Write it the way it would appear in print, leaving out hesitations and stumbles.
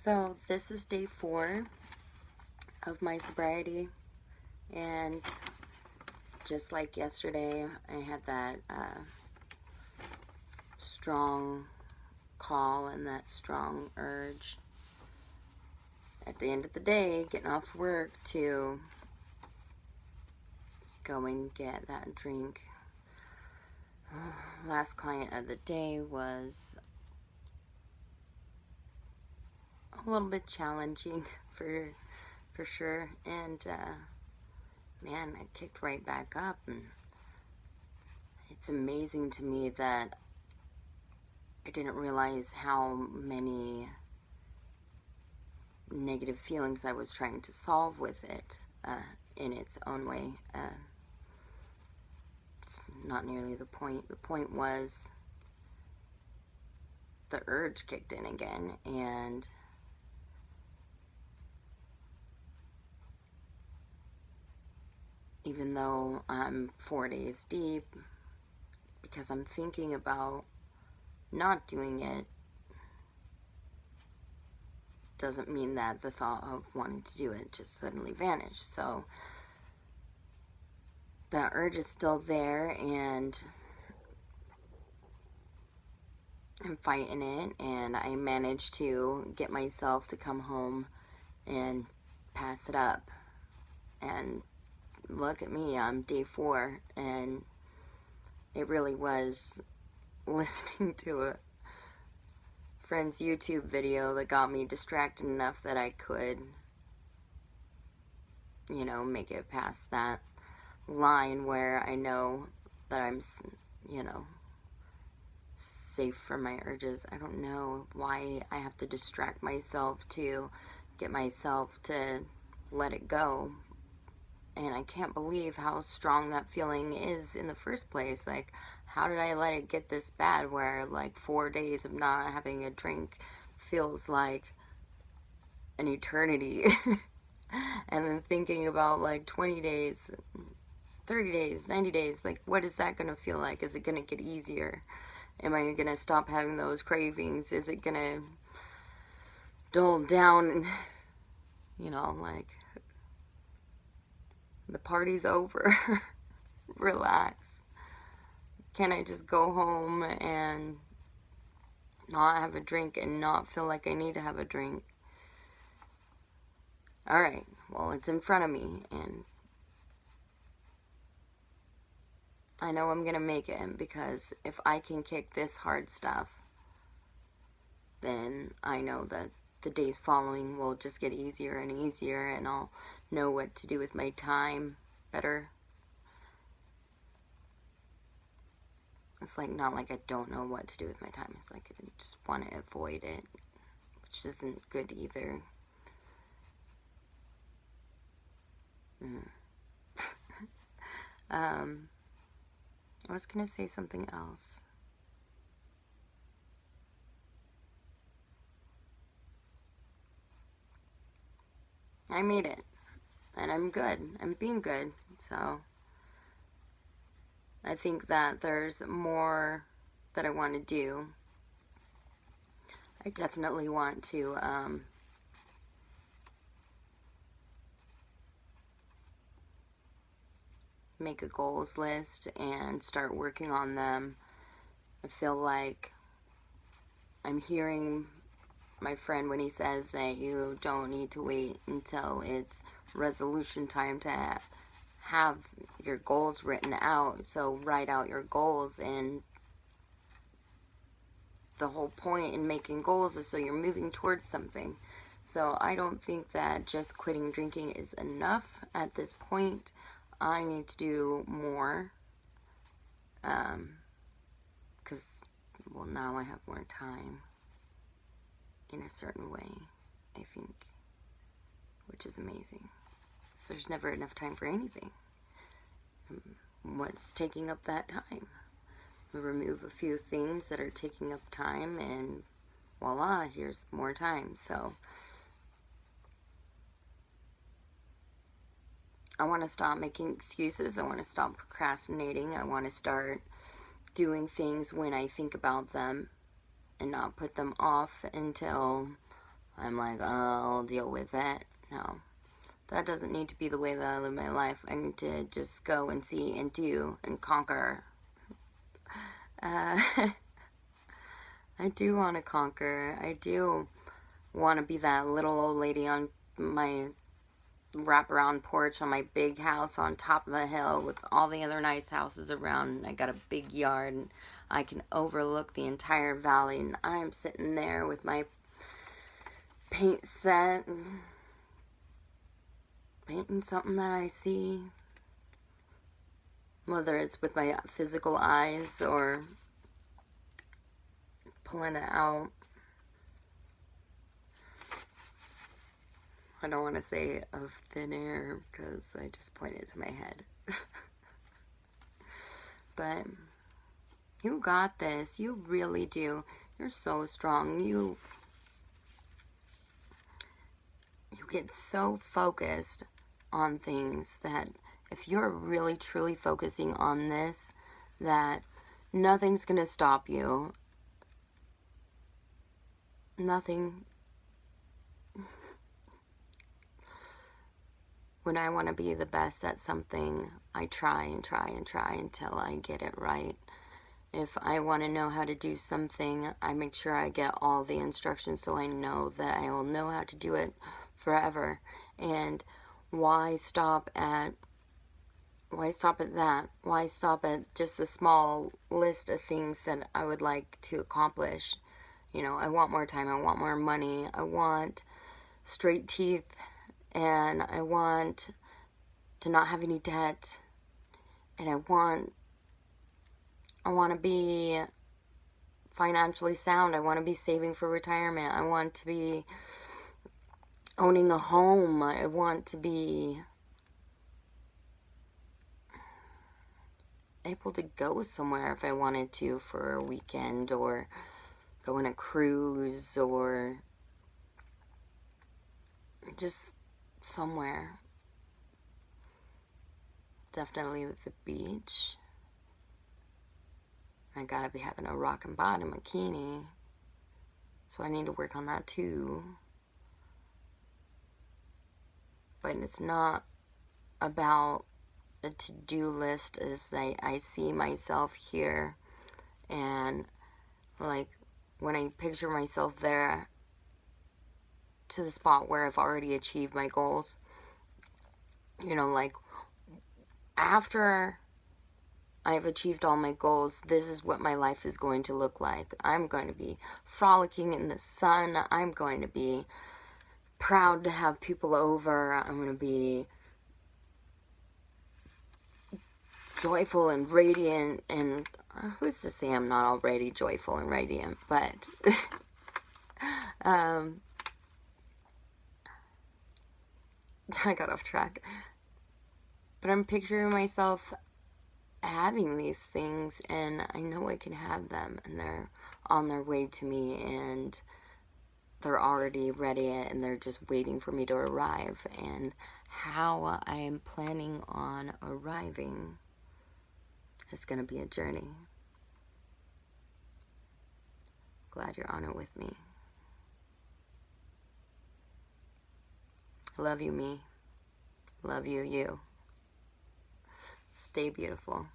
So this is day 4 of my sobriety, and just like yesterday, I had that strong call and that strong urge at the end of the day, getting off work, to go and get that drink. Last client of the day was a little bit challenging for sure, and man, I kicked right back up, and it's amazing to me that I didn't realize how many negative feelings I was trying to solve with it in its own way. It's not nearly the point. The point was the urge kicked in again, and even though I'm 4 days deep, because I'm thinking about not doing it, doesn't mean that the thought of wanting to do it just suddenly vanished. So the urge is still there, and I'm fighting it, and I managed to get myself to come home and pass it up. And look at me, I'm day 4, and it really was listening to a friend's YouTube video that got me distracted enough that I could, make it past that line where I know that I'm, safe from my urges. I don't know why I have to distract myself to get myself to let it go. And I can't believe how strong that feeling is in the first place. Like, how did I let it get this bad where, like, 4 days of not having a drink feels like an eternity? And then thinking about, like, 20 days, 30 days, 90 days, like, what is that going to feel like? Is it going to get easier? Am I going to stop having those cravings? Is it going to dull down? Like, the party's over. Relax. Can I just go home and not have a drink and not feel like I need to have a drink? Alright, well, it's in front of me, and I know I'm gonna make it, because if I can kick this hard stuff, then I know that the days following will just get easier and easier, and I'll know what to do with my time better. It's like, not like I don't know what to do with my time. It's like I just want to avoid it, which isn't good either. I was gonna say something else. I made it, and I'm good. I'm being good, so I think that there's more that I want to do. I definitely want to make a goals list and start working on them. I feel like I'm hearing my friend when he says that you don't need to wait until it's resolution time to have your goals written out. So write out your goals, and the whole point in making goals is so you're moving towards something. So I don't think that just quitting drinking is enough at this point. I need to do more, because, well, now I have more time in a certain way, I think, which is amazing. So there's never enough time for anything. What's taking up that time? We remove a few things that are taking up time, and voila, here's more time. So I want to stop making excuses. I want to stop procrastinating. I want to start doing things when I think about them, and not put them off until I'm like, oh, I'll deal with it. No. That doesn't need to be the way that I live my life. I need to just go and see and do and conquer. I do want to conquer. I do want to be that little old lady on my wraparound porch on my big house on top of the hill with all the other nice houses around. I got a big yard and I can overlook the entire valley, and I'm sitting there with my paint set and painting something that I see, whether it's with my physical eyes or pulling it out. I don't want to say of thin air because I just pointed to my head. But you got this. You really do. You're so strong. You get so focused on things that if you're really truly focusing on this, that nothing's going to stop you. Nothing. When I want to be the best at something, I try and try and try until I get it right. If I want to know how to do something, I make sure I get all the instructions so I know that I will know how to do it forever. And why stop at that? Why stop at just the small list of things that I would like to accomplish? You know, I want more time, I want more money, I want straight teeth, and I want to not have any debt, and I want to be financially sound. I want to be saving for retirement. I want to be owning a home. I want to be able to go somewhere if I wanted to for a weekend, or go on a cruise, or just somewhere. Definitely with the beach. I gotta be having a rock and bottom bikini, so I need to work on that too. But it's not about a to-do list. As I see myself here, and like when I picture myself there to the spot where I've already achieved my goals, you know, like after I've achieved all my goals, this is what my life is going to look like. I'm going to be frolicking in the sun. I'm going to be proud to have people over. I'm going to be joyful and radiant, and who's to say I'm not already joyful and radiant, but I got off track. But I'm picturing myself having these things, and I know I can have them, and they're on their way to me, and they're already ready, and they're just waiting for me to arrive. And how I am planning on arriving is going to be a journey. Glad you're on it with me. Love you, me. Love you, you. Stay beautiful.